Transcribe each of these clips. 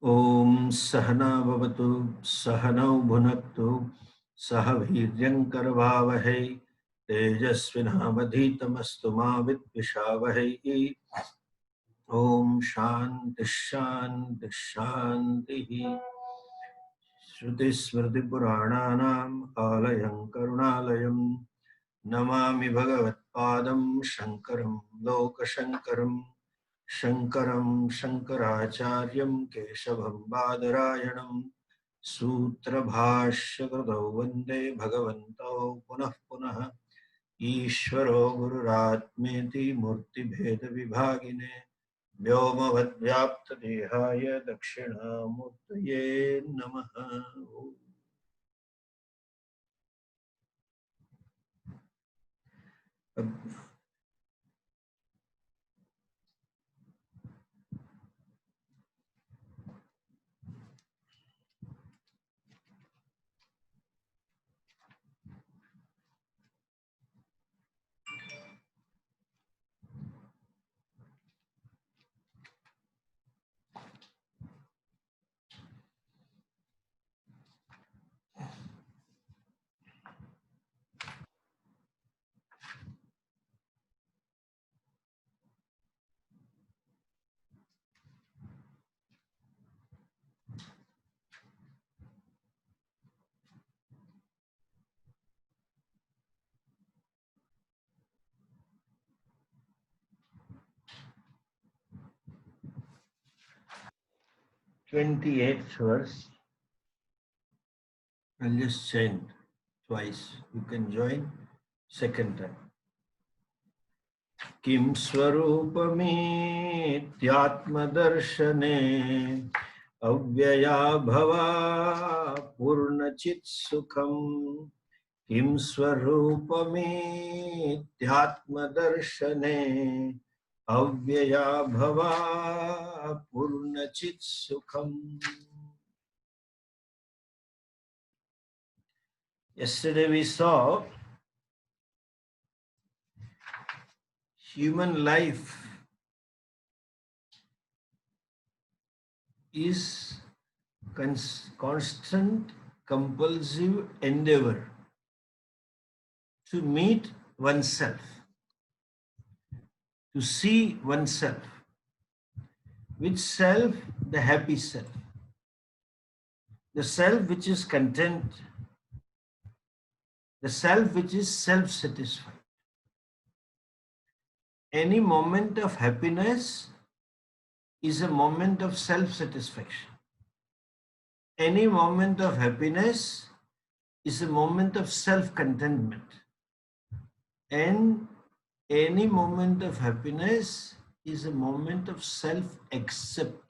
Om Sahana Bhavatu Sahanau Bhunaktu Sahaviryankarvavahai Tejasvinhamadhitamastu ma vidvishavahai. Om Shanti Shanti Shanti. Shruti Smriti Purananam Alayam Karunalayam Namami Bhagavat Padam Shankaram Lokashankaram Shankaram Shankaracharyam Keshavam Badarayanam Sutra Bhashya Vande Bhagavanto Punah Punah Ishvaro Gururatmeti Murti Bheda Vibhagine Vyomavad Vyapta Dehaya Dakshina Murtaye Namaha. 28th verse. I'll just chant twice. You can join second time. Kim Swarupami Tyatmadarshane Avyaya Bhava Purnachit Sukham. Kim Swarupami Tyatmadarshane Avyaya Bhava Purnachit Sukham. Yesterday we saw human life is constant, compulsive endeavor to meet oneself, to see oneself. Which self? The happy self. The self which is content. The self which is self-satisfied. Any moment of happiness is a moment of self-satisfaction. Any moment of happiness is a moment of self-contentment. And any moment of happiness is a moment of self-acceptance.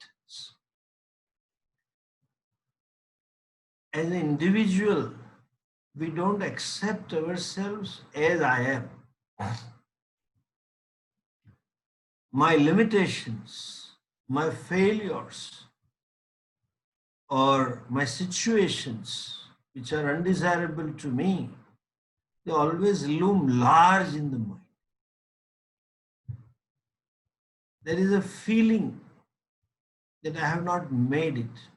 As an individual, we don't accept ourselves as I am. My limitations, my failures, or my situations which are undesirable to me, they always loom large in the mind. There is a feeling that I have not made it,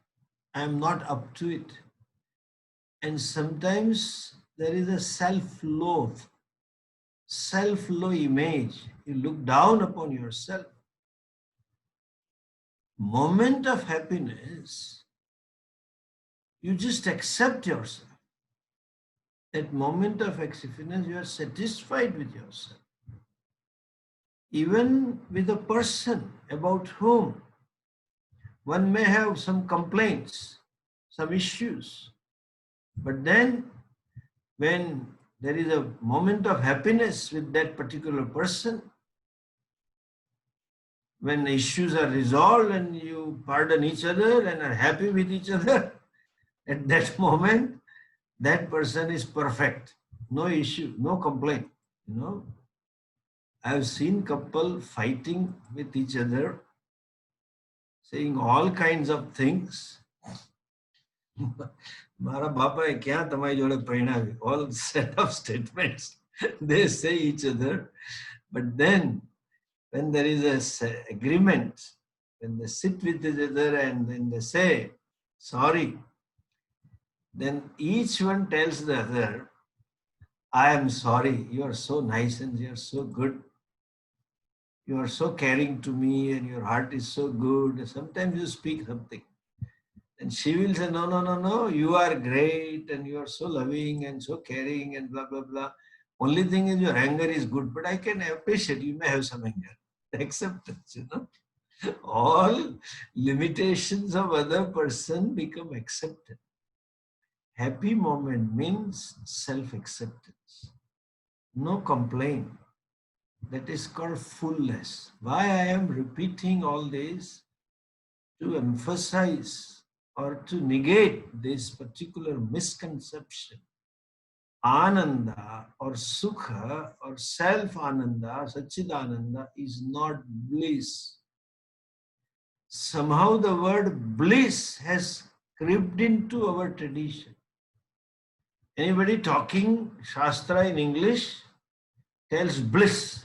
I am not up to it. And sometimes there is a self-loathe, self-low image. You look down upon yourself. Moment of happiness, you just accept yourself. That moment of happiness, you are satisfied with yourself. Even with a person about whom one may have some complaints, some issues. But then when there is a moment of happiness with that particular person, when issues are resolved and you pardon each other and are happy with each other, at that moment, that person is perfect. No issue, no complaint. I have seen couple fighting with each other, saying all kinds of things. Mara Bapa kya tamari jode parinavi? All set of statements they say each other. But then when there is an agreement when they sit with each other and then they say, sorry, then each one tells the other, I am sorry, you are so nice and you are so good. You are so caring to me and your heart is so good. Sometimes you speak something. And she will say, no, no, no, no, you are great and you are so loving and so caring and blah, blah, blah. Only thing is your anger is good, but I can appreciate you may have some anger. Acceptance, All limitations of other person become accepted. Happy moment means self-acceptance. No complaint. That is called fullness. Why I am repeating all this? To emphasize or to negate this particular misconception. Ananda or Sukha or self-Ananda, Satchidananda is not bliss. Somehow the word bliss has crept into our tradition. Anybody talking Shastra in English tells bliss,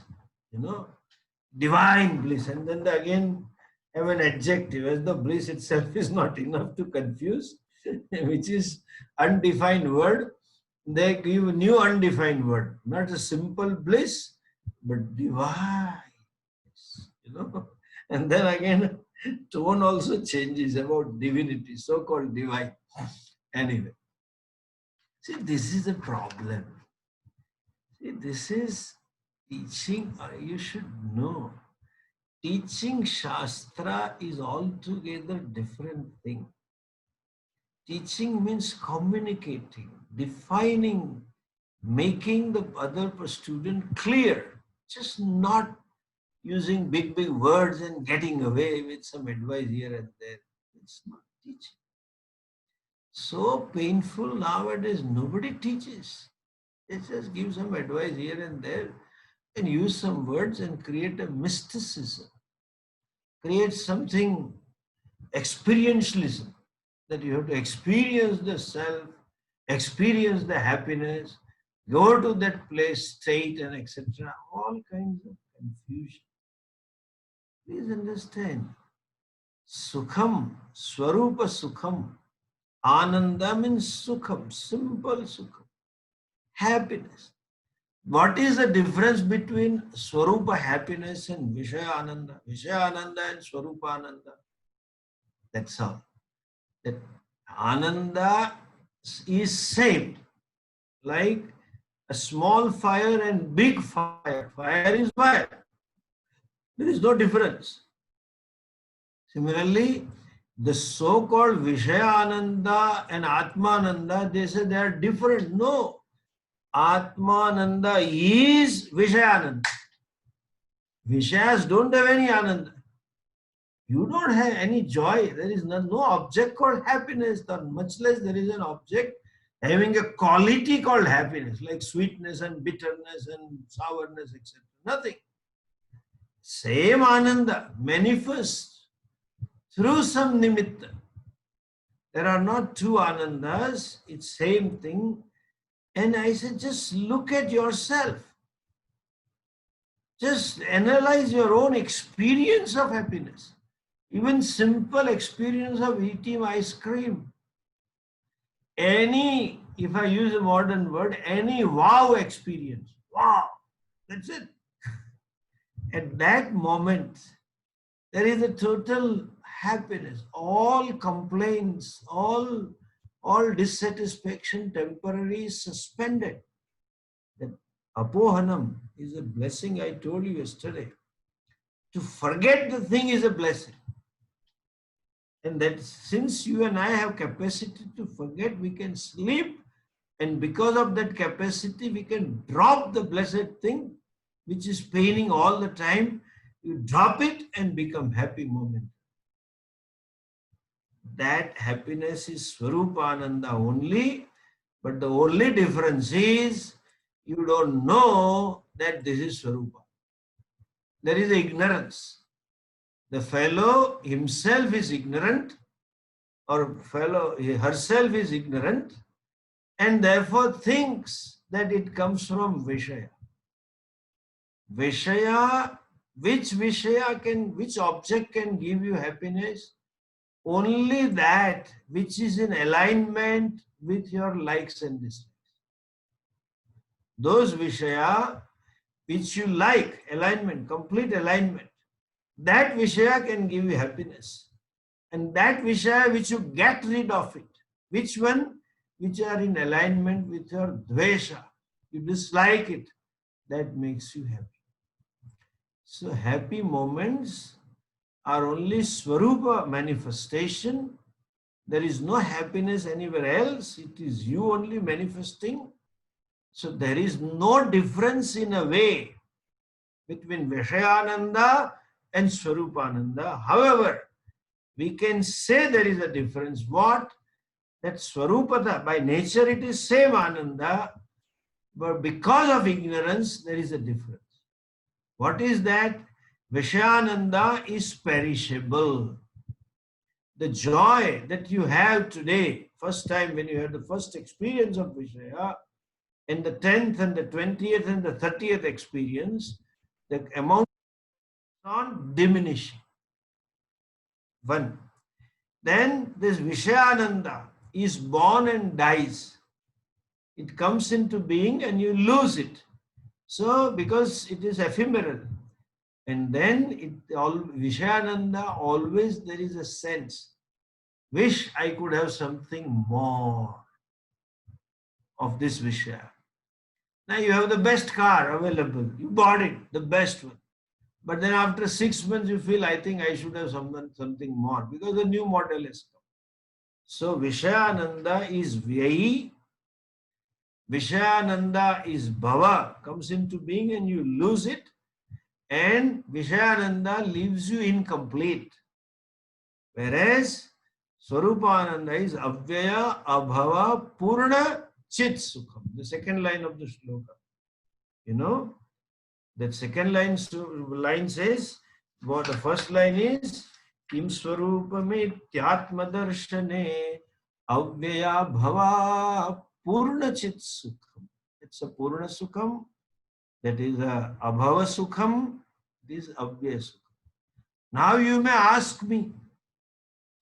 divine bliss, and then they again have an adjective as the bliss itself is not enough to confuse, which is undefined word. They give a new undefined word, not a simple bliss, but divine, And then again, tone also changes about divinity, so-called divine. Anyway, see, this is the problem. See, this is teaching, you should know. Teaching Shastra is altogether different thing. Teaching means communicating, defining, making the other student clear, just not using big, big words and getting away with some advice here and there. It's not teaching. So painful nowadays, nobody teaches. They just give some advice here and there and use some words and create a mysticism. Create something experientialism, that you have to experience the self, experience the happiness, go to that place, state, and etc. All kinds of confusion. Please understand. Sukham, Swarupa Sukham. Ananda means Sukham, simple Sukham. Happiness. What is the difference between Swarupa happiness and Vishaya Ananda? Vishaya Ananda and Swarupa Ananda. That's all. That Ananda is same. Like a small fire and big fire. Fire is fire. There is no difference. Similarly, the so-called Vishayananda and Atmananda, they say they are different. No. Atmananda is Vishayananda. Vishayas don't have any Ananda. You don't have any joy. There is no object called happiness, or much less there is an object having a quality called happiness, like sweetness and bitterness and sourness, etc. Nothing. Same Ananda manifests through some nimitta. There are not two Anandas, it's same thing. And I said, just look at yourself. Just analyze your own experience of happiness. Even simple experience of eating ice cream. Any, if I use a modern word, any wow experience. Wow, that's it. At that moment, there is a total happiness. All complaints, all dissatisfaction temporarily suspended. That apohanam is a blessing, I told you yesterday. To forget the thing is a blessing. And that since you and I have capacity to forget, we can sleep. And because of that capacity, we can drop the blessed thing, which is paining all the time. You drop it and become happy moment. That happiness is Swarupananda only. But the only difference is you don't know that this is Swarupa. There is ignorance. The fellow himself is ignorant, or fellow herself is ignorant, and therefore thinks that it comes from Vishaya. Vishaya Which Vishaya can, which object can give you happiness? Only that which is in alignment with your likes and dislikes. Those Vishaya which you like, alignment, complete alignment, that Vishaya can give you happiness. And that Vishaya which you get rid of it, which one? Which are in alignment with your Dvesha, you dislike it, that makes you happy. So happy moments are only Swarupa manifestation. There is no happiness anywhere else. It is you only manifesting. So there is no difference in a way between Vishayananda and Swarupananda. However, we can say there is a difference. What? That Swarupata, by nature it is same Ananda, but because of ignorance there is a difference. What is that? Vishayananda is perishable. The joy that you have today, first time when you had the first experience of Vishaya, and the 10th and the 20th and the 30th experience, the amount is on diminishing. One. Then this Vishayananda is born and dies. It comes into being and you lose it. So, because it is ephemeral. And then Vishayananda, always there is a sense. Wish I could have something more of this Vishaya. Now you have the best car available. You bought it, the best one. But then after 6 months you feel, I think I should have something more because the new model has come. So Vishayananda is Vyayi. Vishayananda is Bhava, comes into being and you lose it. And Vishayananda leaves you incomplete. Whereas Swarupananda is Avyaya, Abhava, Purna, Chit Sukham. The second line of the shloka. You know, that second line says, what the first line is, Kim Swarupame Tyatma Darshane Avyaya Bhava Purna Chit Sukham. It's a Purna Sukham, that is a Abhava Sukham, this is Avyaya Sukham. Now you may ask me,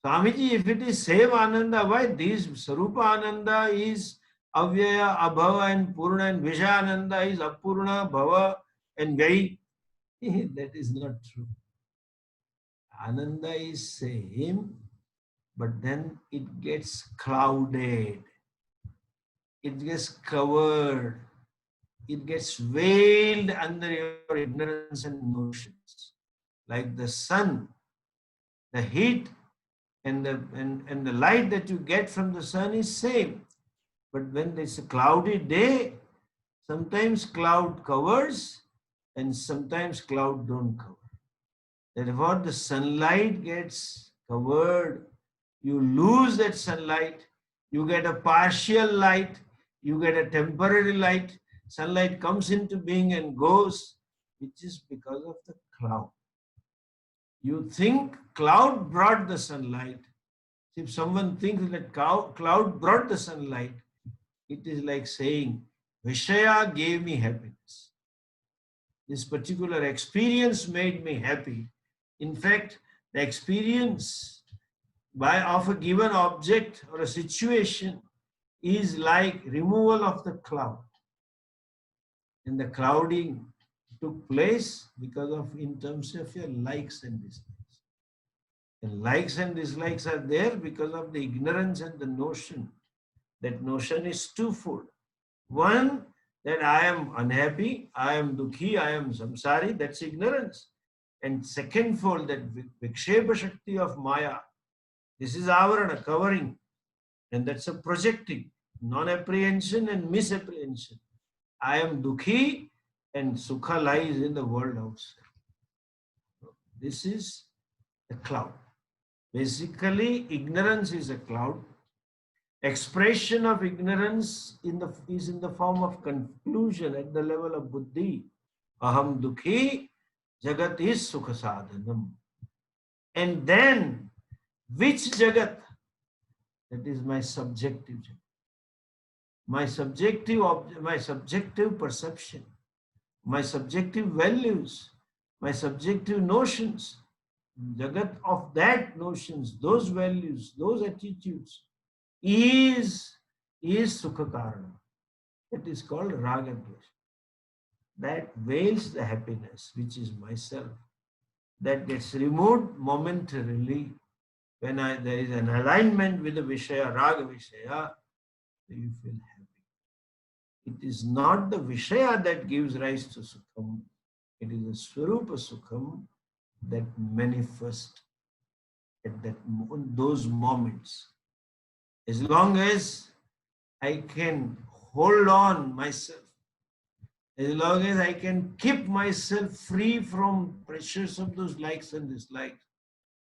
Swamiji, if it is same Ananda, why this Sarupa Ananda is Avyaya, Abhava and Purna, and Vishayananda is Apurna, Bhava and Vyayi? That is not true. Ananda is same, but then it gets clouded. It gets covered. It gets veiled under your ignorance and notions. Like the sun, the heat and the light that you get from the sun is same. But when it's a cloudy day, sometimes cloud covers and sometimes cloud don't cover. Therefore, the sunlight gets covered. You lose that sunlight. You get a partial light. You get a temporary light. Sunlight comes into being and goes, which is because of the cloud. You think cloud brought the sunlight. If someone thinks that cloud brought the sunlight, it is like saying, Vishaya gave me happiness. This particular experience made me happy. In fact, the experience of a given object or a situation is like removal of the cloud. And the clouding took place because of, in terms of your likes and dislikes. And likes and dislikes are there because of the ignorance and the notion. That notion is twofold. One, that I am unhappy, I am dukhi, I am samsari, that's ignorance. And second fold, that vikshepa shakti of Maya. This is avarana, covering. And that's a projecting, non-apprehension and misapprehension. I am dukhi and sukha lies in the world outside. This is a cloud. Basically, ignorance is a cloud. Expression of ignorance is in the form of conclusion at the level of buddhi. Aham dukhi, jagat is sukha sadhanam. And then, which jagat? That is my subjective jagat. My subjective perception, my subjective values, my subjective notions, Jagat of that notions, those values, those attitudes is Sukha Karana. It is called Raga Dvesha. That veils the happiness, which is myself. That gets removed momentarily when there is an alignment with the Vishaya, Raga Vishaya, you feel happy. It is not the Vishaya that gives rise to Sukham. It is the Swarupa Sukham that manifests at those moments. As long as I can hold on myself, as long as I can keep myself free from pressures of those likes and dislikes,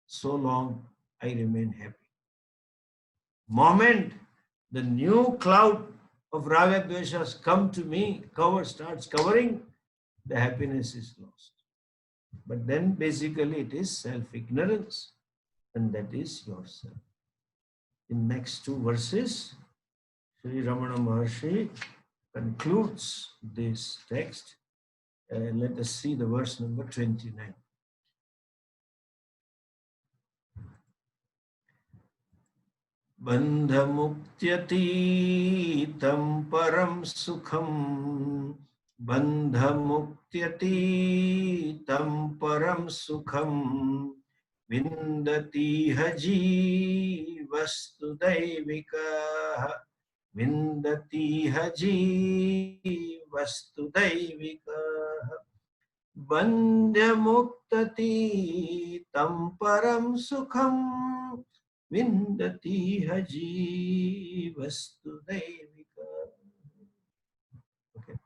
so long I remain happy. Moment the new cloud of raga dveshas come to me, starts covering, the happiness is lost. But then basically it is self-ignorance, and that is yourself. In next two verses, Sri Ramana Maharshi concludes this text. Let us see the verse number 29. Bandhamuktyatitam param sukham, bandhamuktyatitam param sukham, vindati haji vastu daivika, vindati haji vastu daivika. Bandhamuktati tam param sukham, vindati haji vastu daivika. Okay.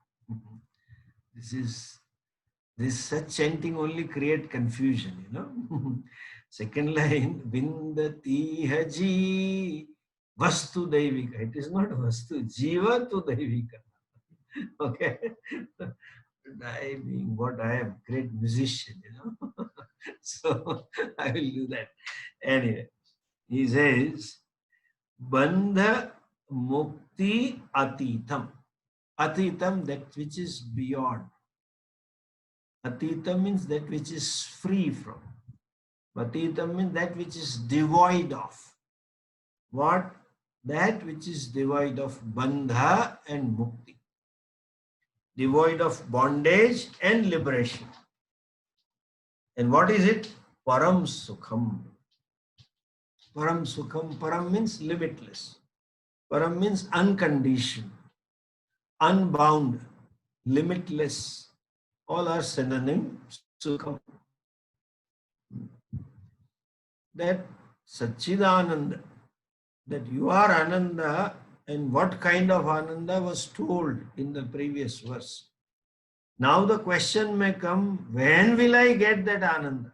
This such chanting only create confusion, you know. Second line, vindati haji vastu daivika. It is not vastu, jiva tu daivika. Okay. I being what I am, great musician, you know. So I will do that. Anyway, he says, Bandha Mukti Atitam. Atitam, that which is beyond. Atitam means that which is free from. Atitam means that which is devoid of. What? That which is devoid of Bandha and Mukti. Devoid of bondage and liberation. And what is it? Param Sukham. Param Sukham. Param means limitless. Param means unconditioned, unbound, limitless. All are synonyms. Sukham. That Satchidananda, that you are Ananda, and what kind of Ananda was told in the previous verse. Now the question may come, when will I get that Ananda?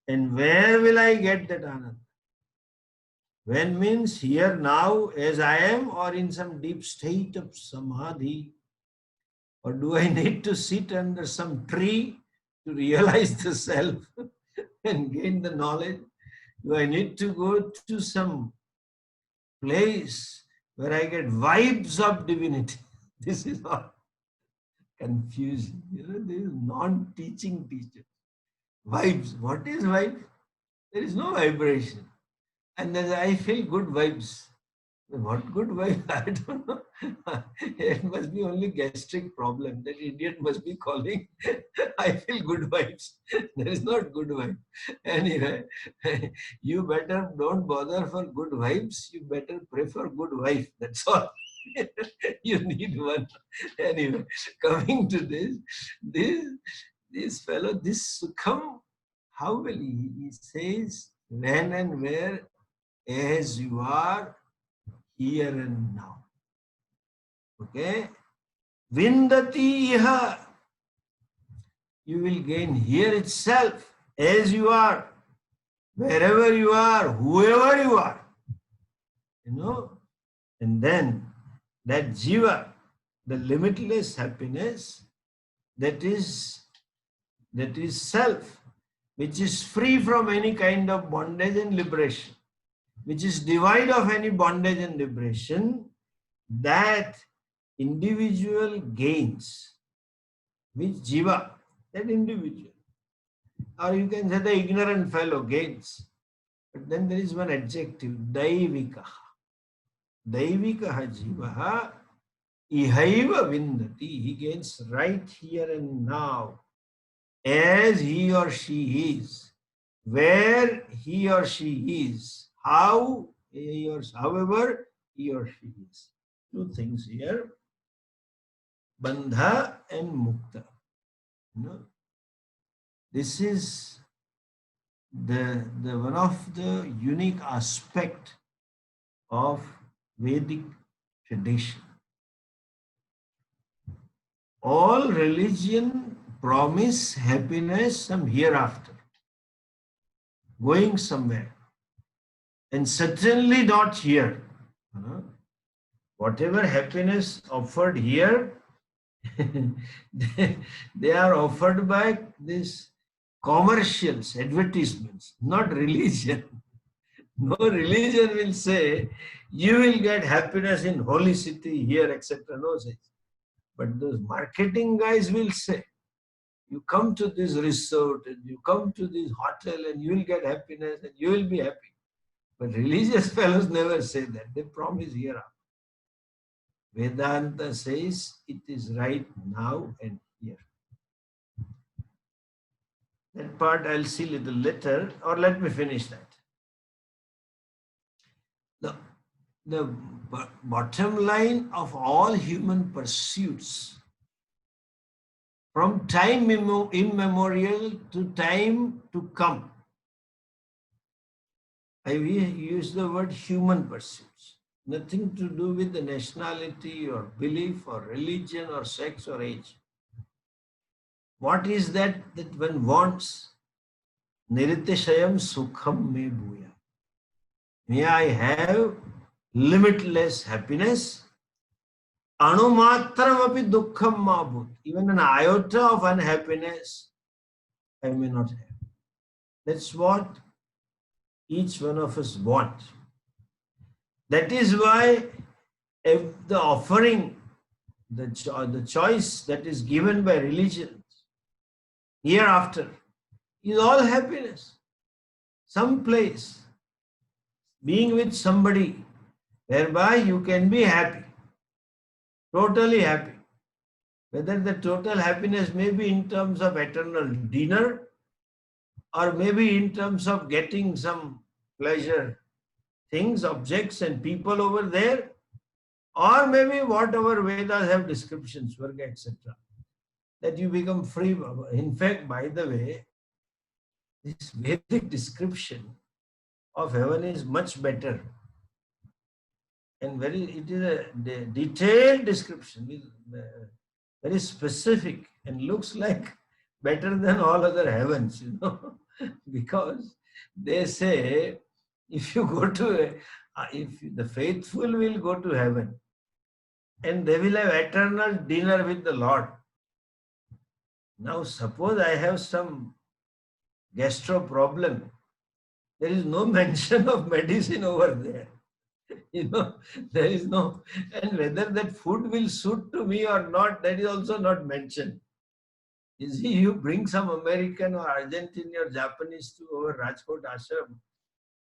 And where will I get that Ananda? When means here now as I am, or in some deep state of samadhi? Or do I need to sit under some tree to realize the self and gain the knowledge? Do I need to go to some place where I get vibes of divinity? This is all confusing. You know, this is non-teaching teacher. Vibes. What is vibe? There is no vibration. And then I feel good vibes. What good vibe? I don't know. It must be only gastric problem. That idiot must be calling. I feel good vibes. There is not good vibe. Anyway, you better don't bother for good vibes. You better pray for good wife. That's all. You need one. Anyway, coming to this fellow, this Sukham, how will he? He says, when and where, as you are, here and now. Okay? Vindati iha. You will gain here itself, as you are, wherever you are, whoever you are. You know? And then that jiva, the limitless happiness, that is self, which is free from any kind of bondage and liberation, which is devoid of any bondage and liberation, that individual gains, which jiva, that individual, Or you can say the ignorant fellow gains. But then there is one adjective, daivikaha. Daivikaha jivaha ihaiva vindati. He gains right here and now, as he or she is, where he or she is, how he or however he or she is. Two things here, bandha and mukta. You know, this is the one of the unique aspect of Vedic tradition. All religion promise happiness some hereafter, going somewhere, and certainly not here. Uh, Whatever happiness offered here, they are offered by these commercials, advertisements, not religion. No religion will say you will get happiness in holy city here, etc. No such. But those marketing guys will say, you come to this resort and you come to this hotel and you will get happiness and you will be happy. But religious fellows never say that. They promise hereafter. Vedanta says it is right now and here. That part I'll see little later, or let me finish that. The, the bottom line of all human pursuits, from time immemorial to time to come, I use the word human pursuits. Nothing to do with the nationality or belief or religion or sex or age. What is that one wants? Niritishayam sukham me bhuya. May I have limitless happiness. Anumatram api dukkham ma bhut. Even an iota of unhappiness I may not have. That's what each one of us want. That is why if the offering, the choice that is given by religions hereafter is all happiness. Some place, being with somebody, whereby you can be happy, totally happy. Whether the total happiness may be in terms of eternal dinner or maybe in terms of getting some pleasure things, objects and people over there, or maybe whatever Vedas have descriptions, Swarga, etc., that you become free. In fact, by the way, this Vedic description of heaven is much better and it is a detailed description, very specific and looks like better than all other heavens, because they say if you go to, if the faithful will go to heaven and they will have eternal dinner with the Lord. Now suppose I have some gastro problem, there is no mention of medicine over there. There is no, and whether that food will suit to me or not, that is also not mentioned. You see, you bring some American or Argentinian or Japanese to our Rajkot ashram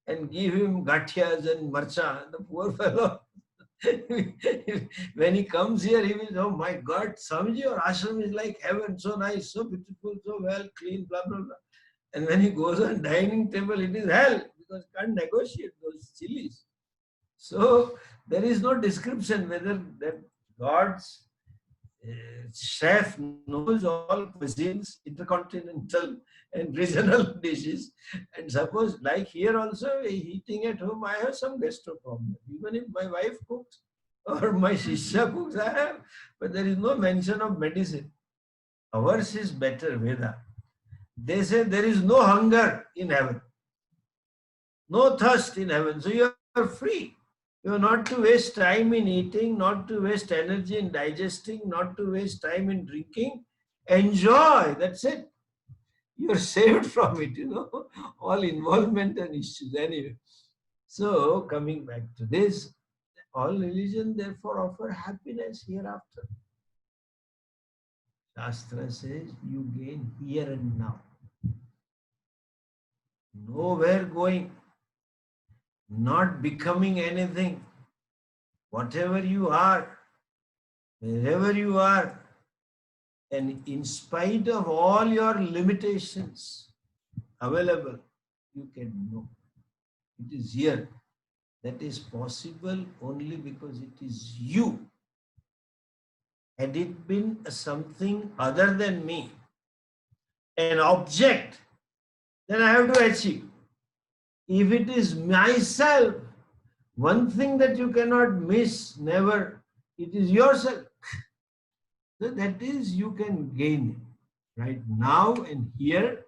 and give him gathias and marcha, the poor fellow, when he comes here, he will, oh my God, Swamiji, your ashram is like heaven, so nice, so beautiful, so well, clean, blah, blah, blah. And when he goes on dining table, it is hell, because can't negotiate those chilies. So there is no description whether that God's chef knows all cuisines, intercontinental and regional dishes. And suppose, like here also, eating at home, I have some gastro problem. Even if my wife cooks or my shishya cooks, I have, but there is no mention of medicine. Ours is better, Veda. They say there is no hunger in heaven, no thirst in heaven. So you are free. You are not to waste time in eating, not to waste energy in digesting, not to waste time in drinking. Enjoy. That's it. You're saved from it, all involvement and issues. Anyway, so coming back to this, all religion therefore offer happiness hereafter. Shastra says you gain here and now. nowhere going, not becoming anything. Whatever you are, wherever you are, and in spite of all your limitations available, you can know. It is here. That is possible only because it is you. Had it been something other than me, an object, then I have to achieve. If it is myself, one thing that you cannot miss, never, it is yourself. So that is, you can gain it right now and here.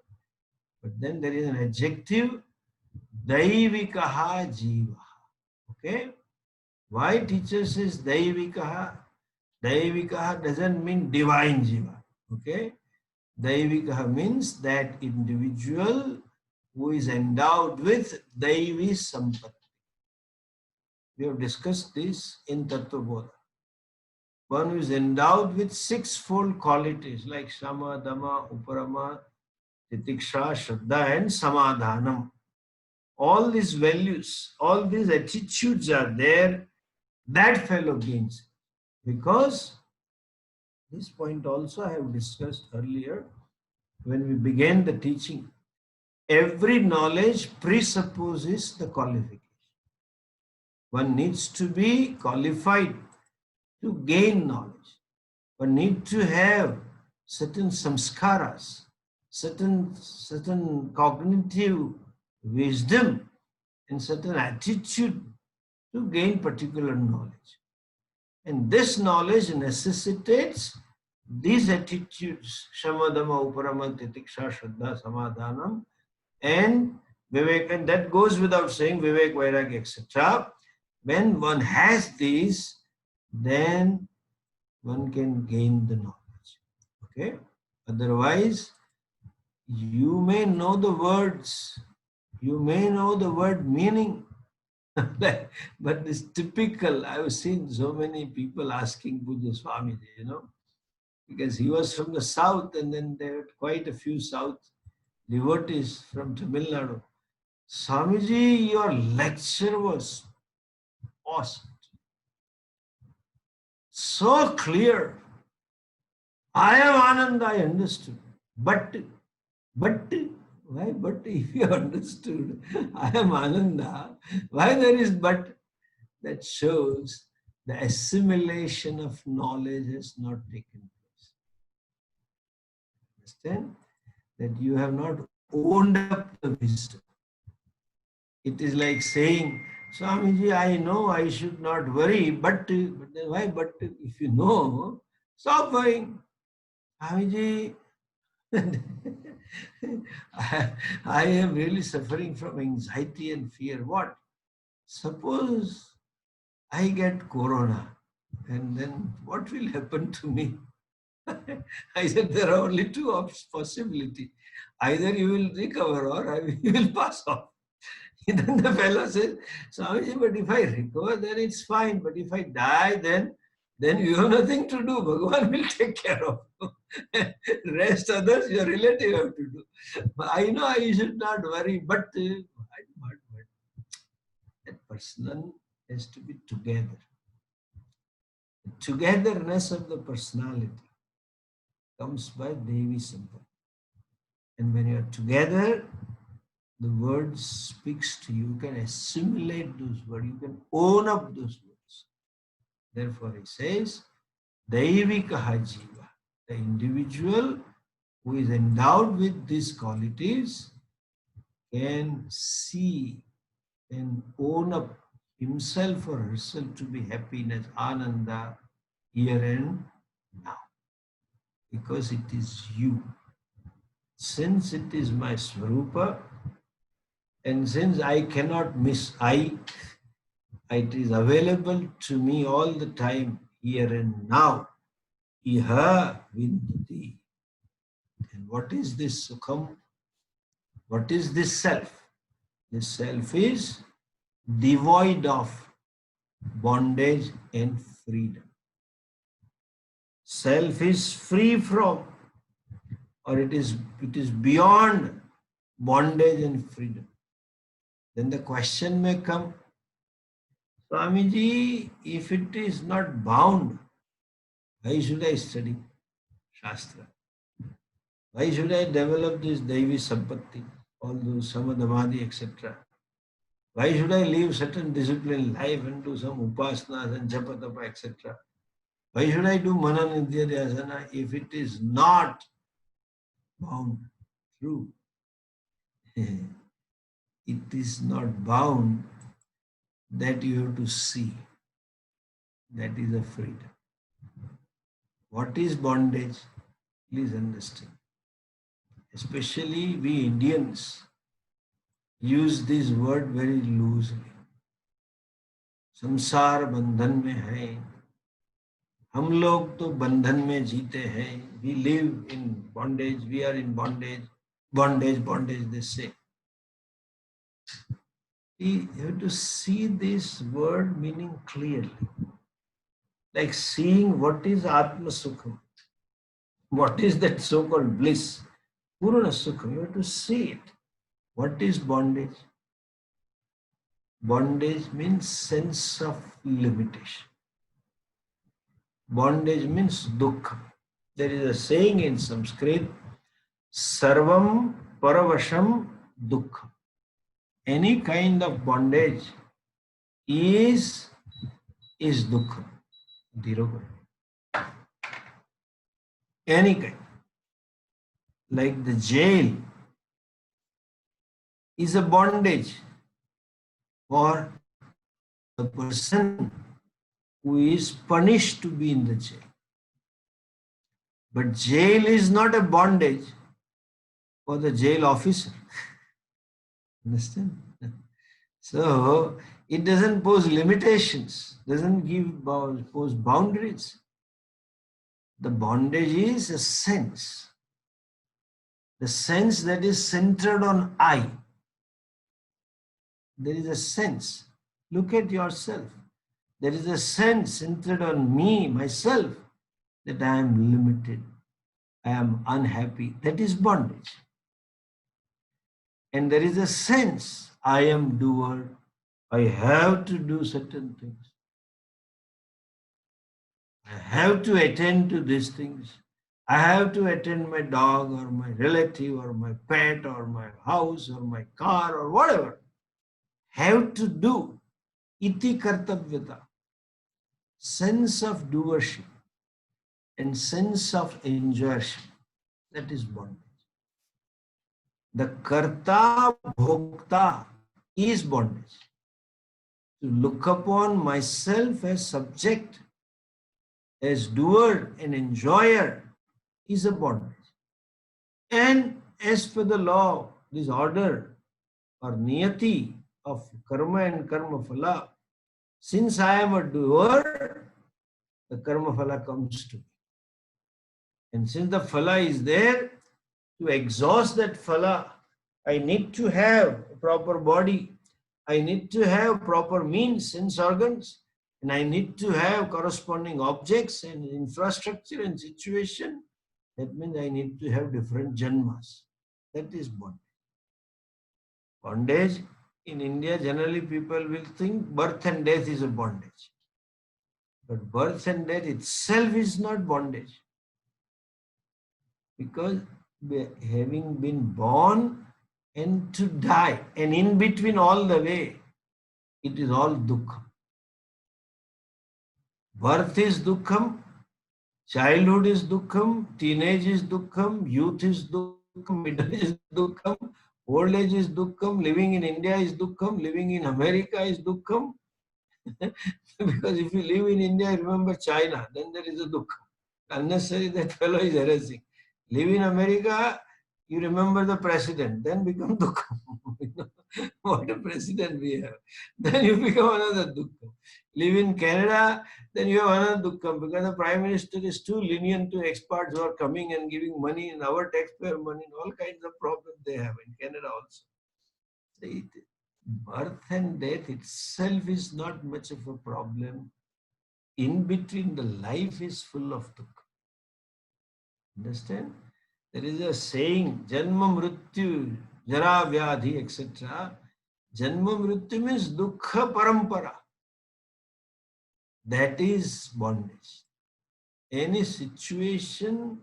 But then there is an adjective, daivikaha jiva. Okay? Why teacher says daivikaha? Daivikaha doesn't mean divine jiva. Okay? Daivikaha means that individual who is endowed with daivi sampatti. We have discussed this in Tattva Bodha. One who is endowed with sixfold qualities like Shama, Dama, Uparama, Titiksha, Shraddha and Samadhanam. All these values, all these attitudes are there, that fellow gains. Because this point also I have discussed earlier when we began the teaching. Every knowledge presupposes the qualification. One needs to be qualified to gain knowledge. One needs to have certain samskaras, certain cognitive wisdom and certain attitude to gain particular knowledge. And this knowledge necessitates these attitudes, Shamadama, Uparama, Titiksha, Shraddha, Samadhanam, and Vivek, and that goes without saying, Vivek, Vairag, etc. When one has these, then one can gain the knowledge. Okay? Otherwise, you may know the words, you may know the word meaning, but it's typical. I've seen so many people asking Pujya Swami, because he was from the south, and then there were quite a few south devotees from Tamil Nadu. Swamiji, your lecture was awesome. So clear. I am Ananda, I understood. But, why? But if you understood, I am Ananda, why there is but? That shows the assimilation of knowledge has not taken place. Understand? That you have not owned up the wisdom. It is like saying, Swamiji, I know I should not worry, but then why? But if you know, stop worrying. Swamiji, I am really suffering from anxiety and fear. What? Suppose I get corona, and then what will happen to me? I said there are only two possibilities. Either you will recover or you will pass off. Then the fellow says, Swamiji, but if I recover, then it's fine. But if I die, then you have nothing to do. Bhagavan will take care of you. Rest others, your relative have to do. I know I should not worry, but that person has to be together. The togetherness of the personality comes by Devi Sampati. And when you are together, the word speaks to you. You can assimilate those words. You can own up those words. Therefore, he says, Daivikaha Jiva. The individual who is endowed with these qualities can see and own up himself or herself to be happiness, Ananda, here and now. Because it is you. Since it is my Swarupa, and since I cannot miss it is available to me all the time, here and now. Iha vindati. And what is this Sukham? What is this self? This self is devoid of bondage and freedom. Self is free from, or it is beyond bondage and freedom. Then the question may come, Swamiji, if it is not bound, why should I study Shastra? Why should I develop this Devi Sampatti, all those Samadhamadi, etc.? Why should I live certain disciplined life and do some upasanas and japatapa, etc.? Why should I do manana nidhyasana if it is not bound? True. It is not bound that you have to see. That is a freedom. What is bondage? Please understand. Especially we Indians use this word very loosely. संसार बंधन में है, हम लोग तो बंधन में जीते हैं. We live in bondage, we are in bondage, bondage they say. We have to see this word meaning clearly. Like seeing what is Atma Sukham. What is that so-called bliss? Purana Sukham. You have to see it. What is bondage? Bondage means sense of limitation. Bondage means dukkha. There is a saying in Sanskrit, Sarvam Paravasham Dukkha. Any kind of bondage is dukkha. Any kind. Like the jail is a bondage for the person who is punished to be in the jail. But jail is not a bondage for the jail officer. Understand? So it doesn't pose limitations, doesn't pose boundaries. The bondage is a sense. The sense that is centered on I. There is a sense. Look at yourself. There is a sense centered on me, myself, that I am limited. I am unhappy. That is bondage. And there is a sense, I am doer. I have to do certain things. I have to attend to these things. I have to attend my dog or my relative or my pet or my house or my car or whatever. Have to do. Iti kartavyata. Sense of doership and sense of enjoyership. That is bondage. The karta bhokta is bondage. To look upon myself as subject, as doer and enjoyer is a bondage. And as per the law, this order or niyati of karma and karma phala, since I am a doer, the karma phala comes to me. And since the phala is there, to exhaust that phala, I need to have a proper body. I need to have proper means, sense organs, and I need to have corresponding objects and infrastructure and situation. That means I need to have different janmas. That is bondage. Bondage in India, generally people will think birth and death is a bondage. But birth and death itself is not bondage. Because having been born and to die, and in between all the way, it is all dukkha. Birth is dukkham, childhood is dukkham, teenage is dukkham, youth is dukkham, middle is dukkham, old age is dukkham, living in India is dukkham, living in America is dukkham. Because if you live in India, remember China, then there is a dukkham. Unnecessary, that fellow is harassing. Live in America, you remember the president, then become dukkham. What a president we have. Then you become another dukkham. Live in Canada, then you have another dukkham because the prime minister is too lenient to expats who are coming and giving money and our taxpayer money and all kinds of problems they have in Canada also. Birth and death itself is not much of a problem. In between, the life is full of dukkha. Understand? There is a saying, Janma Mrityu Jara, Vyadhi, etc. Janma Mrityu means Dukkha Parampara. That is bondage. Any situation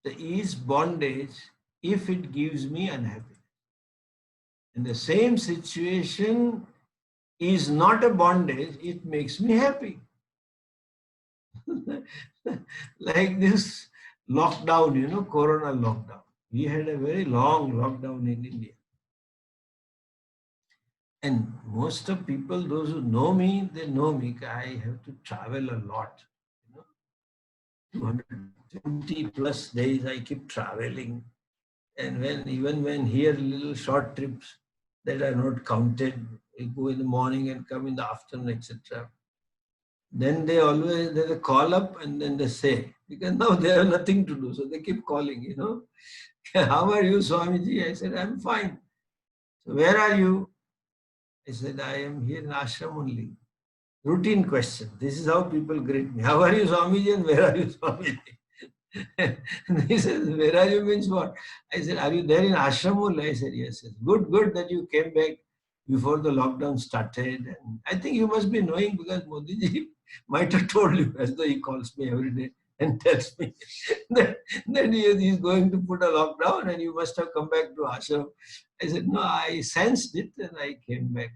is bondage if it gives me unhappiness. And the same situation is not a bondage, it makes me happy. Like this lockdown, Corona lockdown. We had a very long lockdown in India. And most of people, those who know me, they know me. I have to travel a lot. 220 plus days I keep traveling. And even when here little short trips that are not counted, I go in the morning and come in the afternoon, etc. Then they call up and then they say, because now they have nothing to do. So they keep calling. How are you, Swamiji? I said, I'm fine. So where are you? I said, I am here in ashram only. Routine question. This is how people greet me. How are you, Swamiji? And where are you, Swamiji? And he says, where are you means what? I said, are you there in ashram only? I said, yes, yes. Good that you came back before the lockdown started. And I think you must be knowing because Modi ji might have told you, as though he calls me every day and tells me that he is going to put a lockdown and you must have come back to ashram. I said, no, I sensed it and I came back.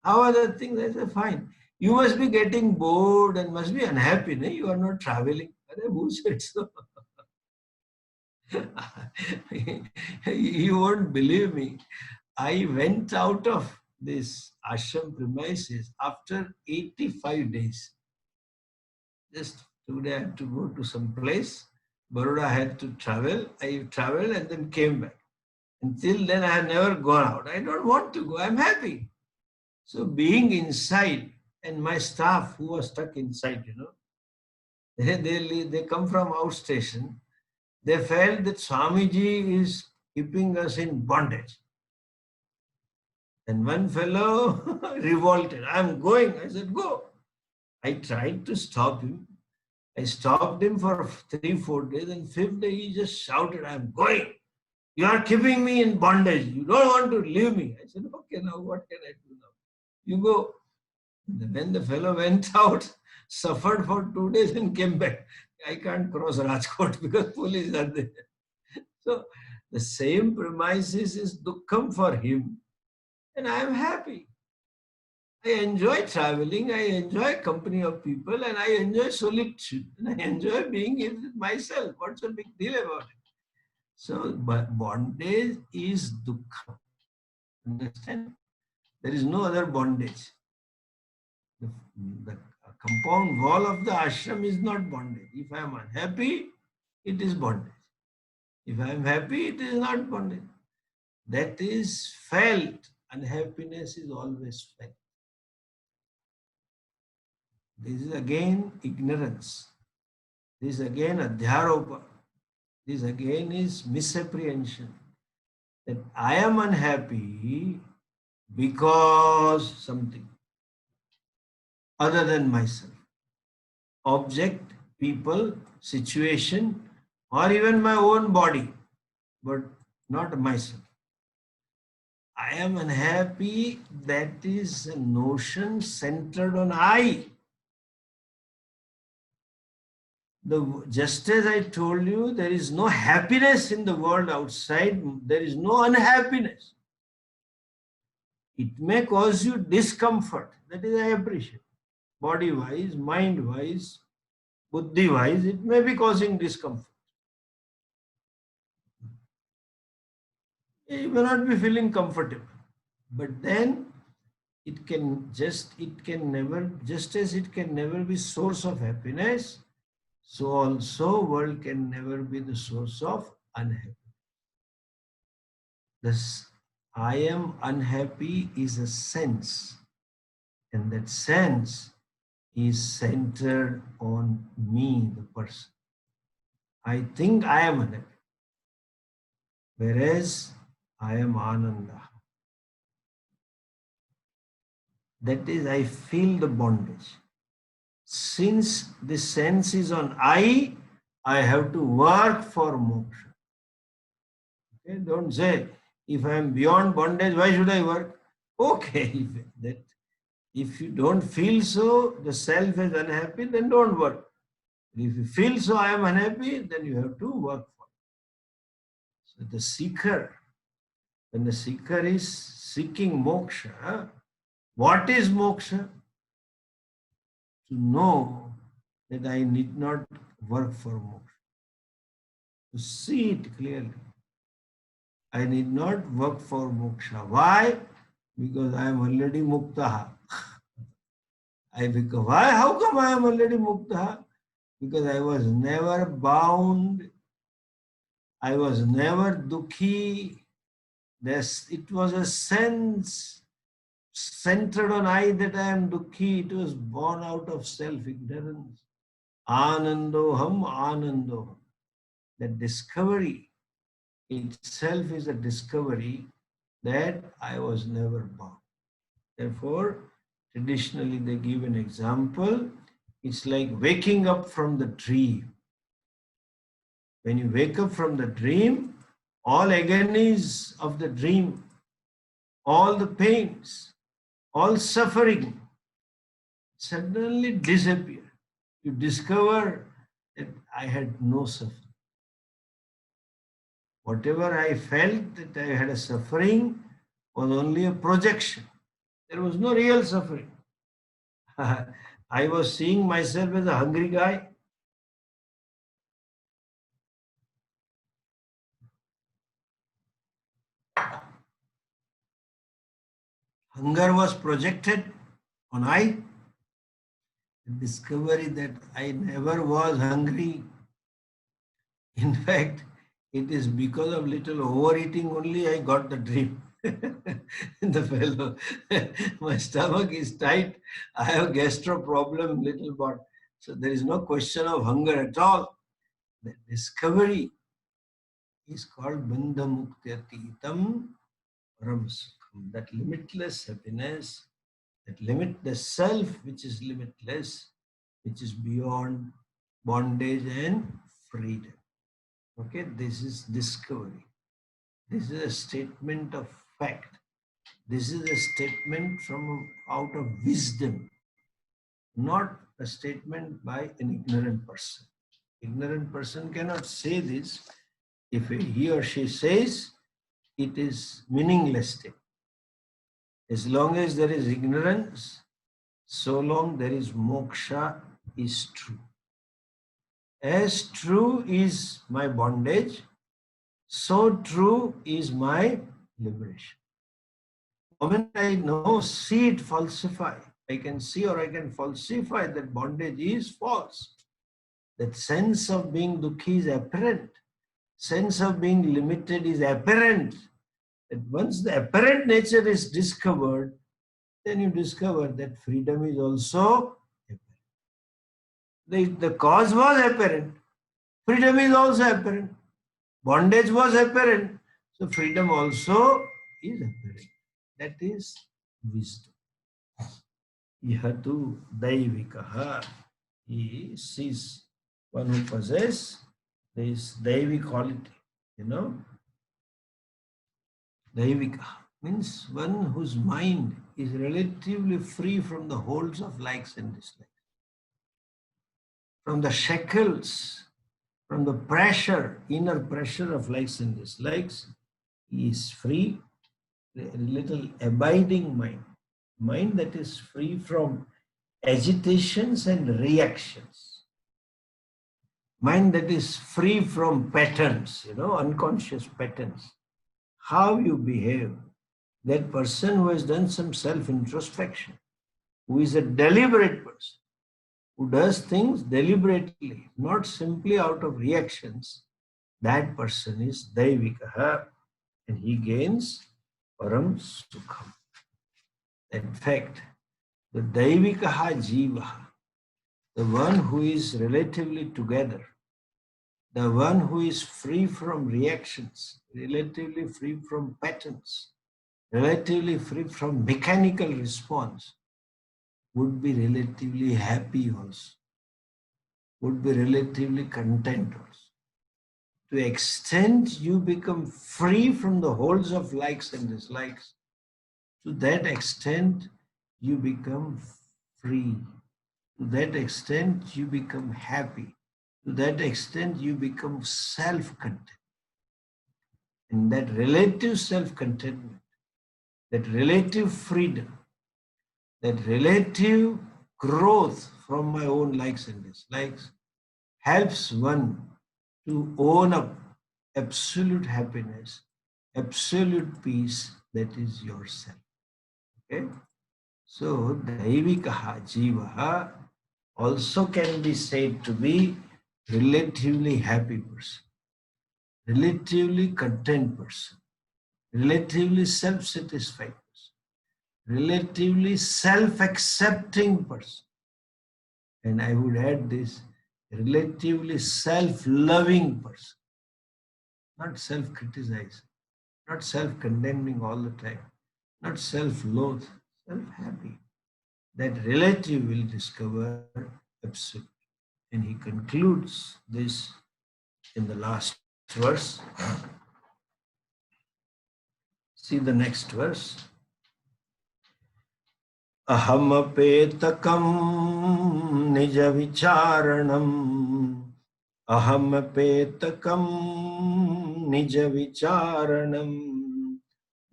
How are the things? I said, fine. You must be getting bored and must be unhappy. No? You are not traveling. Who said so? You won't believe me. I went out of this ashram premises after 85 days. Just today I had to go to some place. Baroda had to travel. I traveled and then came back. Until then I had never gone out. I don't want to go. I'm happy. So being inside and my staff who was stuck inside, they come from outstation. They felt that Swamiji is keeping us in bondage. And one fellow revolted. I'm going. I said, go. I tried to stop him. I stopped him for 3-4 days. And fifth day, he just shouted, I'm going. You are keeping me in bondage. You don't want to leave me. I said, okay, now what can I do now? You go. And when the fellow went out, suffered for 2 days and came back. I can't cross Rajkot because police are there. So the same premises is dukkham for him. And I am happy. I enjoy traveling, I enjoy company of people, and I enjoy solitude, and I enjoy being with myself. What's the big deal about it? So, but bondage is dukkha. Understand? There is no other bondage. The compound wall of the ashram is not bondage. If I am unhappy, it is bondage. If I am happy, it is not bondage. That is felt. Unhappiness is always felt. This is again ignorance. This again adhyaropa. This again is misapprehension. That I am unhappy because something other than myself. Object, people, situation, or even my own body, but not myself. I am unhappy, that is a notion centered on I. Just as I told you, there is no happiness in the world outside, there is no unhappiness. It may cause you discomfort, that is I appreciate. Body-wise, mind-wise, buddhi-wise, it may be causing discomfort. You may not be feeling comfortable, but then it can never, just as it can never be source of happiness, so also world can never be the source of unhappiness. This I am unhappy is a sense, and that sense is centered on me, the person. I think I am unhappy, whereas I am Ananda. That is, I feel the bondage. Since the sense is on I have to work for moksha. Okay? Don't say, If I am beyond bondage, why should I work? Okay, if you don't feel so, the self is unhappy, then don't work. If you feel so, I am unhappy, then you have to work for it. So the seeker, when the seeker is seeking moksha, what is moksha? To know that I need not work for moksha. To see it clearly. I need not work for moksha. Why? Because I am already muktaha. Why? How come I am already muktaha? Because I was never bound. I was never dukhi. It was a sense centered on I that I am dukhi. It was born out of self-ignorance. Anandoham, anandoham. That discovery itself is a discovery that I was never bound. Therefore, traditionally they give an example. It's like waking up from the dream. When you wake up from the dream, all agonies of the dream, all the pains, all suffering suddenly disappear. You discover that I had no suffering. Whatever I felt that I had a suffering was only a projection. There was no real suffering. I was seeing myself as a hungry guy. Hunger was projected on I. The discovery that I never was hungry. In fact, it is because of little overeating only I got the dream. The fellow, my stomach is tight. I have gastro problem, little bit. So there is no question of hunger at all. The discovery is called Bandha Muktyatītam Param Sukham. That limitless happiness, that limitless self which is limitless, which is beyond bondage and freedom. Okay, this is discovery. This is a statement of fact. This is a statement from out of wisdom, not a statement by an ignorant person. Ignorant person cannot say this. If he or she says, it is meaningless statement. As long as there is ignorance, so long there is moksha is true. As true is my bondage, so true is my liberation. The moment I know, see it falsify, I can see or I can falsify that bondage is false. That sense of being dukhi is apparent. Sense of being limited is apparent. That once the apparent nature is discovered, then you discover that freedom is also apparent. The cause was apparent. Freedom is also apparent. Bondage was apparent. So freedom also is apparent. That is wisdom. Ihatu daivikaha. He sees one who possesses this daivi quality. Daivika means one whose mind is relatively free from the holds of likes and dislikes, from the shackles, from the pressure, inner pressure of likes and dislikes. He is free, a little abiding mind that is free from agitations and reactions, mind that is free from patterns, unconscious patterns. How you behave, that person who has done some self-introspection, who is a deliberate person, who does things deliberately, not simply out of reactions, that person is Daivikaha, and he gains Param Sukham. In fact, the Daivikaha Jivaha, the one who is relatively together, the one who is free from reactions, relatively free from patterns, relatively free from mechanical response, would be relatively happy also, would be relatively content also. To the extent you become free from the holds of likes and dislikes, to that extent you become free. To that extent you become happy. To that extent you become self-content. And that relative self-contentment, that relative freedom, that relative growth from my own likes and dislikes helps one to own up absolute happiness, absolute peace that is yourself. Okay? So, Daivikaha Jivaha also can be said to be relatively happy person, relatively content person, relatively self-satisfied person, relatively self-accepting person. And I would add this, relatively self-loving person, not self-criticizing, not self-condemning all the time, not self-loathe, self-happy. That relative will discover absolute. And he concludes this in the last verse. See the next verse. Ahamapetakam nija vicharanam. Ahamapetakam nija vicharanam.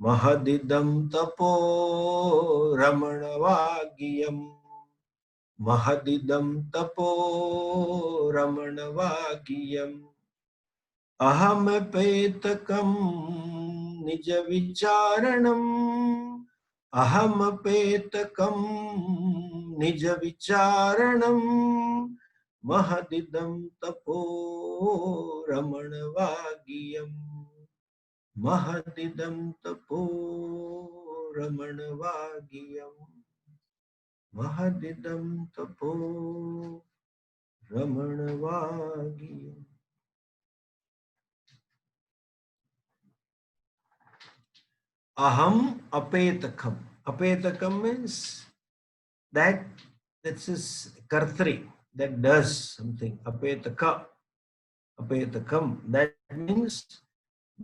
Mahadidam tapo ramanavagyam. Mahadidam tapo ramanavagyam. Ahamapetakam nija vicharanam. Ahamapetakam nija vicharanam. Mahadidam tapo ramanavagyam. Mahadidam tapo ramanavagyam. Mahadidam tapo ramanavagyam. Aham apetakam. Apetakam means that's his kartri, that does something. Apetaka. Apetakam. That means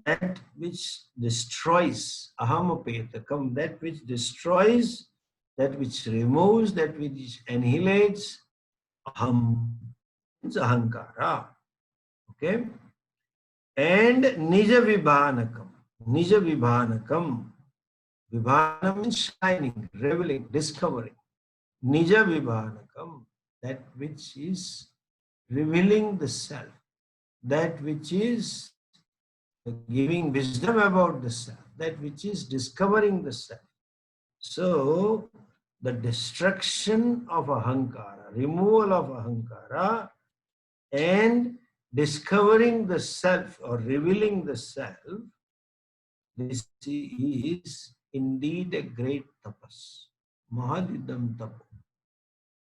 that which destroys. Aham apetakam. That which destroys, that which removes, that which annihilates. Aham means ahankara. Okay? And nija vibhanakam. Nija vibhanakam. Vibhana means shining, revealing, discovering. Nija vibhanakam, that which is revealing the self, that which is giving wisdom about the self, that which is discovering the self. So, the destruction of ahankara, removal of ahankara, and discovering the self or revealing the self, this is indeed a great tapas. Mahadidam tapas.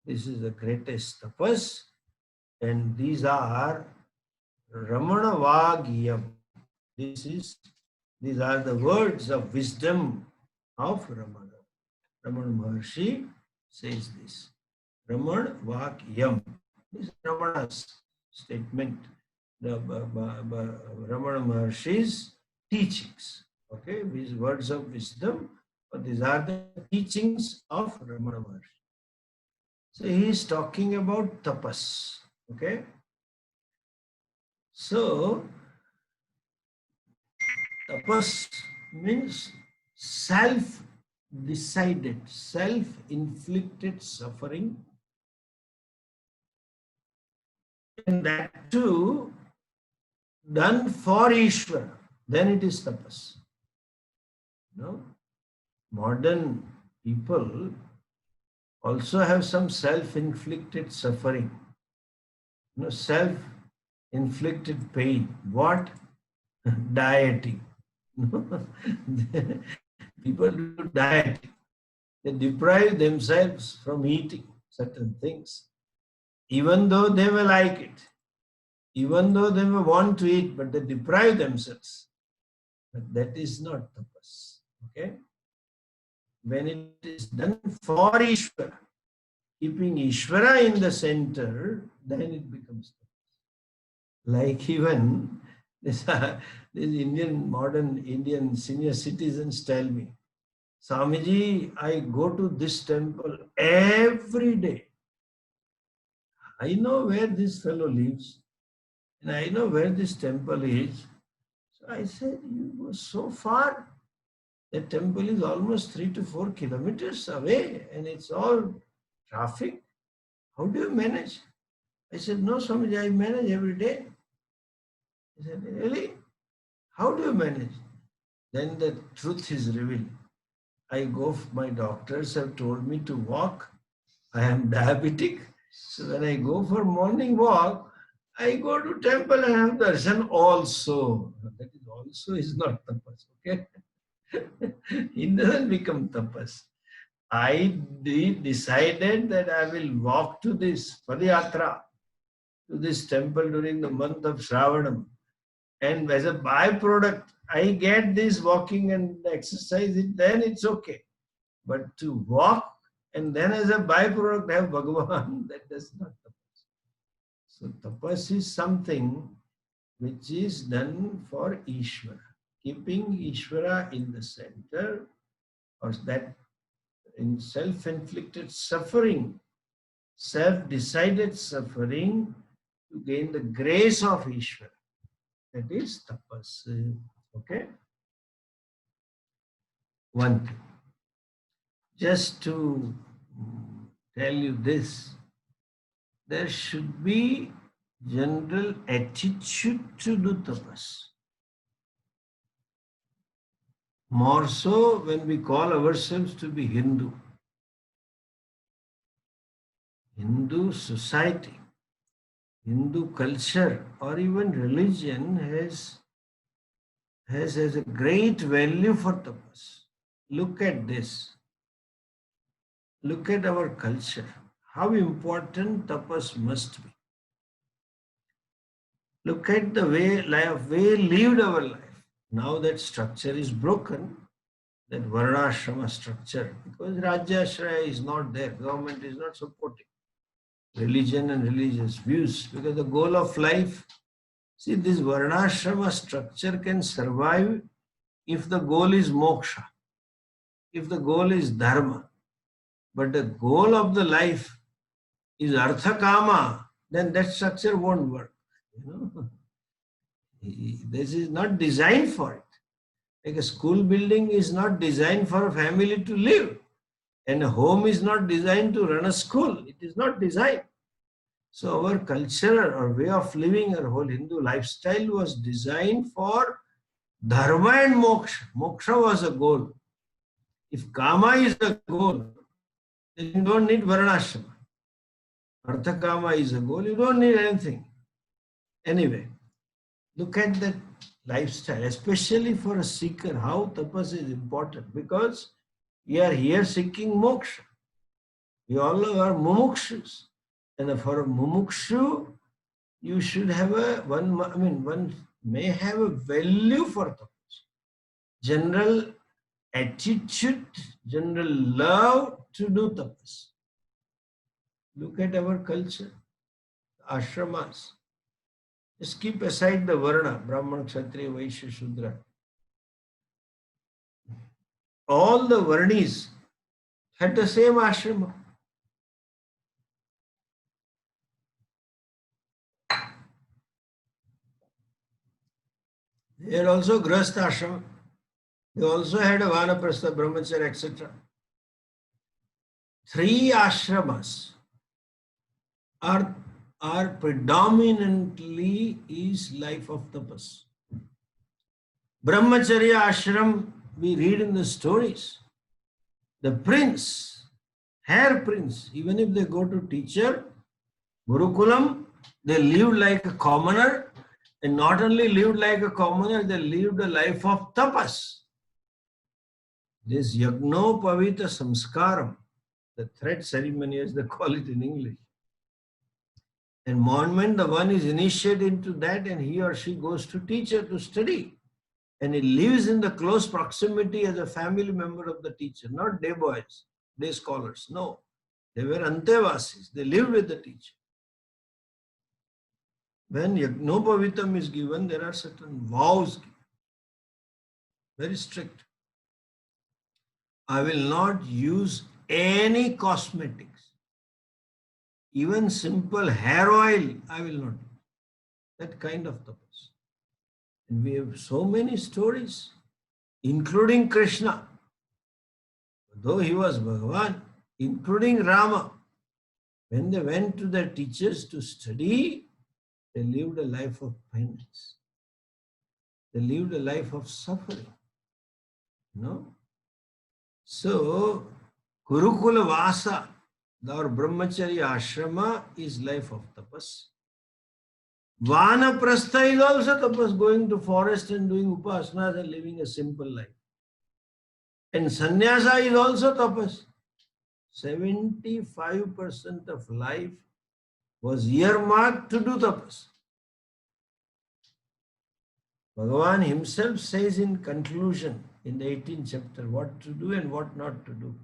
This is the greatest tapas, and these are Ramana Vagyam. These are the words of wisdom of Ramana. Ramana Maharshi says this. Ramana Vagyam. This is Ramana's statement. The Ramana Maharshi's teachings. Okay, these words of wisdom, but these are the teachings of Ramana Maharshi. So he is talking about tapas. Okay. So tapas means self-decided, self-inflicted suffering, and that too done for Ishvara. Then it is tapas. No, modern people also have some self-inflicted suffering, self-inflicted pain. What? Dieting. People do dieting. They deprive themselves from eating certain things, even though they may like it, even though they may want to eat, but they deprive themselves. But that is not tapas. Okay? When it is done for Ishvara, keeping Ishvara in the center, then it becomes tapas. Like even This, these modern Indian senior citizens tell me, Swamiji, I go to this temple every day. I know where this fellow lives and I know where this temple is. So I said, you go so far. The temple is almost 3 to 4 kilometers away and it's all traffic. How do you manage? I said, no, Swamiji, I manage every day. He said, really? How do you manage? Then the truth is revealed. I go, my doctors have told me to walk. I am diabetic. So when I go for morning walk, I go to temple and have darshan also. That is also is not tapas, okay? It doesn't become tapas. I decided that I will walk to this Padayatra, to this temple during the month of Shravanam. And as a byproduct, I get this walking and exercise, then it's okay. But to walk and then as a byproduct have Bhagavan, that does not tapas. So tapas is something which is done for Ishvara. Keeping Ishvara in the center, or that in self-inflicted suffering, self-decided suffering, to gain the grace of Ishvara. That is tapas. Okay? One thing. Just to tell you this, there should be general attitude to do tapas. More so when we call ourselves to be Hindu. Hindu society, Hindu culture, or even religion has a great value for tapas. Look at this. Look at our culture. How important tapas must be. Look at the way lived our life. Now that structure is broken, that varnashrama structure, because Rajyashraya is not there, government is not supporting religion and religious views, because the goal of life, see, this varnashrama structure can survive if the goal is moksha, if the goal is dharma, but the goal of the life is artha kama, then that structure won't work. You know, this is not designed for it. Like a school building is not designed for a family to live, and a home is not designed to run a school. It is not designed. So our culture or way of living, our whole Hindu lifestyle was designed for dharma and moksha. Moksha was a goal. If kama is a goal, then you don't need varnashrama. Artha kama is a goal, you don't need anything. Anyway, look at that lifestyle, especially for a seeker, how tapas is important, because we are here seeking moksha. We all are mumukshus. And for a mumukshu, you should have one may have a value for tapas. General attitude, general love to do tapas. Look at our culture, ashramas. Just keep aside the varna, Brahman, Kshatriya, Vaishya, Shudra. All the varnis had the same ashrama. They had also grahastha ashrama. They also had a vanaprastha, brahmacharya, etc. 3 ashramas are predominantly is life of tapas. Brahmacharya ashram, we read in the stories. The prince, hair prince, even if they go to teacher, Gurukulam, they lived like a commoner, and not only lived like a commoner, they lived a life of tapas. This Yagnopavita Samskaram, the thread ceremony as they call it in English. And monument, the one is initiated into that and he or she goes to teacher to study. And he lives in the close proximity as a family member of the teacher, not day boys, day scholars. No, they were antevasis. They lived with the teacher. When Yajnopavitam is given, there are certain vows, very strict. I will not use any cosmetics. Even simple hair oil, I will not use. That kind of tapas. And we have so many stories, including Krishna, though he was Bhagavan, including Rama. When they went to their teachers to study, they lived a life of penance. They lived a life of suffering. No? So, Kurukula Vasa, our brahmacharya ashrama, is life of tapas. Vanaprastha is also tapas, going to forest and doing upasanas and living a simple life. And sannyasa is also tapas. 75% of life was earmarked to do tapas. Bhagavan himself says in conclusion in the 18th chapter what to do and what not to do.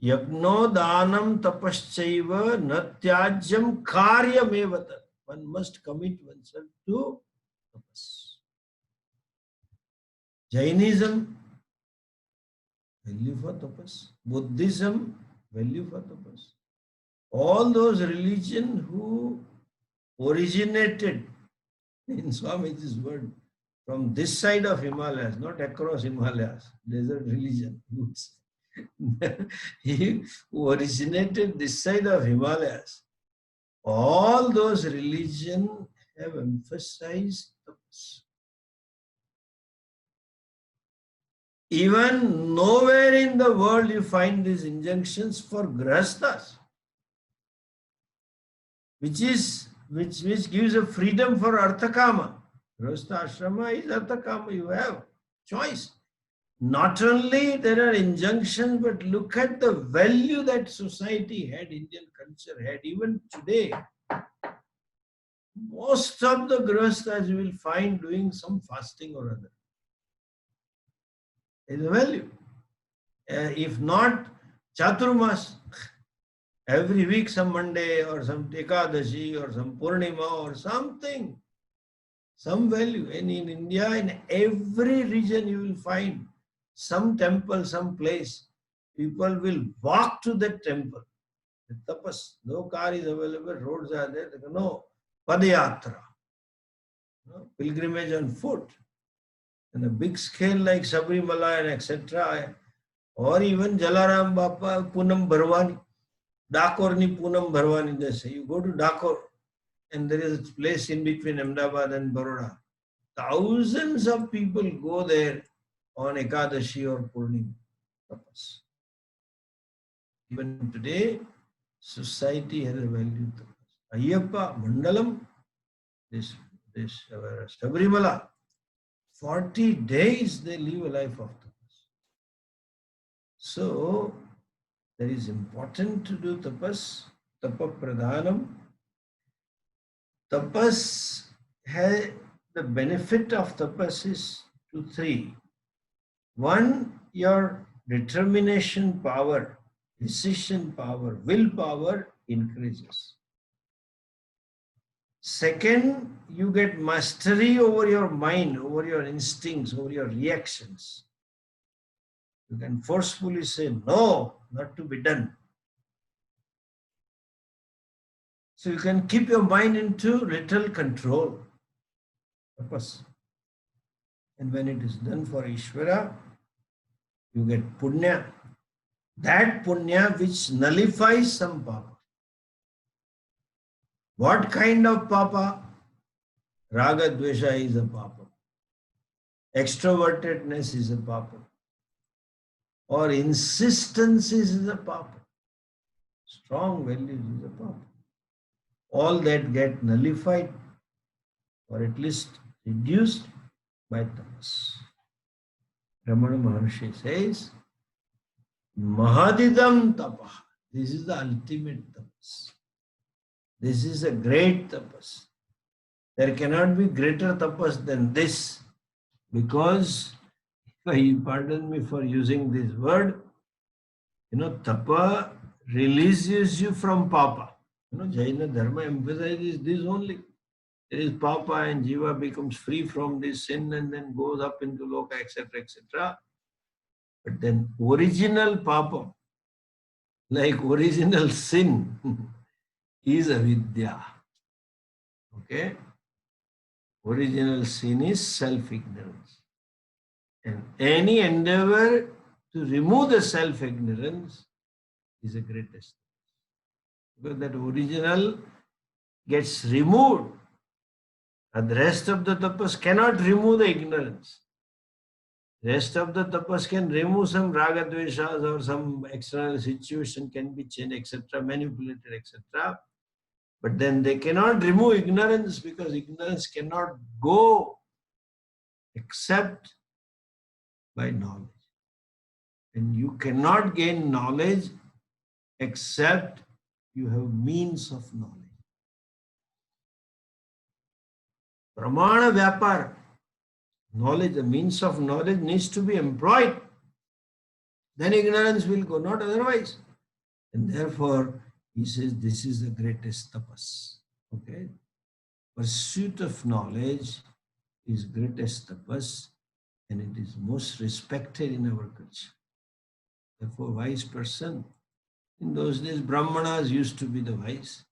Yagno danam tapaschaiva natyajyam karyamevata. One must commit oneself to tapas. Jainism, value for tapas. Buddhism, value for tapas. All those religions who originated, in Swamiji's word, from this side of Himalayas, not across Himalayas, desert religion. He who originated this side of Himalayas, all those religions have emphasized tapas. Even nowhere in the world you find these injunctions for grahasthas, which gives a freedom for arthakama. Grahastha ashrama is arthakama. You have choice. Not only there are injunctions, but look at the value that society had, Indian culture had. Even today, most of the grahasthas you will find doing some fasting or other. There is a value. If not, Chaturmas, every week some Monday or some Ekadashi or some Purnima or something, some value. And in India, in every region you will find some temple, some place. People will walk to that temple. The tapas, no car is available, roads are there. No, padayatra, no, pilgrimage on foot. And a big scale like Sabrimala and etc. Or even Jalaram Bapa, Punam Bharwani. Dakor ni Punam Bharwani, they say. You go to Dakor and there is a place in between Ahmedabad and Baroda. Thousands of people go there on Ekadashi or Purnima. Tapas. Even today, society has a value. Ayyappa, Mandalam, this Sabrimala, 40 days they live a life of tapas. So, that is important to do tapas, tapa pradhanam. Tapas has the benefit of tapas is 2, 3. One, your determination power, decision power, willpower increases. Second, you get mastery over your mind, over your instincts, over your reactions. You can forcefully say, no, not to be done. So you can keep your mind into little control. Tapas. And when it is done for Ishvara, you get punya. That punya which nullifies some papa. What kind of papa? Raga dvesha is a papa. Extrovertedness is a papa. Or insistence is a papa. Strong values is a papa. All that get nullified or at least reduced by tapas. Ramana Maharshi says, Mahadidam tapa. This is the ultimate tapas. This is a great tapas. There cannot be greater tapas than this, because, pardon me for using this word, tapa releases you from papa. Jaina Dharma emphasizes this only. There is papa and jiva becomes free from this sin and then goes up into loka, etc., etc. But then original papa, like original sin, is avidya. Okay? Original sin is self-ignorance. And any endeavor to remove the self-ignorance is the greatest. Because that original gets removed. And the rest of the tapas cannot remove the ignorance. Rest of the tapas can remove some raga dveshas or some external situation can be changed, etc., manipulated, etc. But then they cannot remove ignorance because ignorance cannot go except by knowledge. And you cannot gain knowledge except you have means of knowledge. Pramana Vyapar, knowledge, the means of knowledge needs to be employed. Then ignorance will go, not otherwise. And therefore, he says this is the greatest tapas. Okay? Pursuit of knowledge is greatest tapas and it is most respected in our culture. Therefore, wise person, in those days, Brahmanas used to be the wise.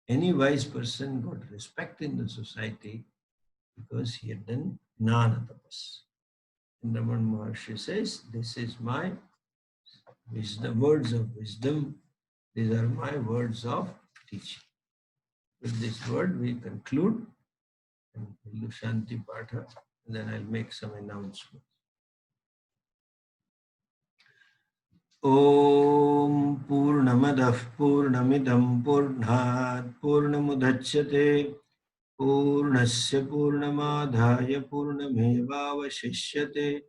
Any wise person got respect in the society because he had done Gnana tapas. And Ramana Maharshi says, this is my wisdom, words of wisdom. These are my words of teaching. With this word, we conclude and we'll do Shanti Patha, and then I'll make some announcements. Om Purnamadah Purnamidam Purnat Purnamudachyate Purnasya Purnamadhaya Purnamevavashishyate.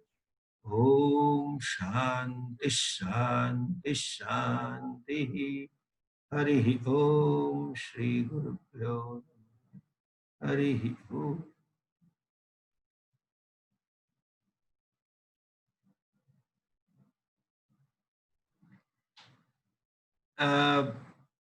Om Shanti Shanti Shanti. Harihi Om Shri Guru Pyo Harihi Om.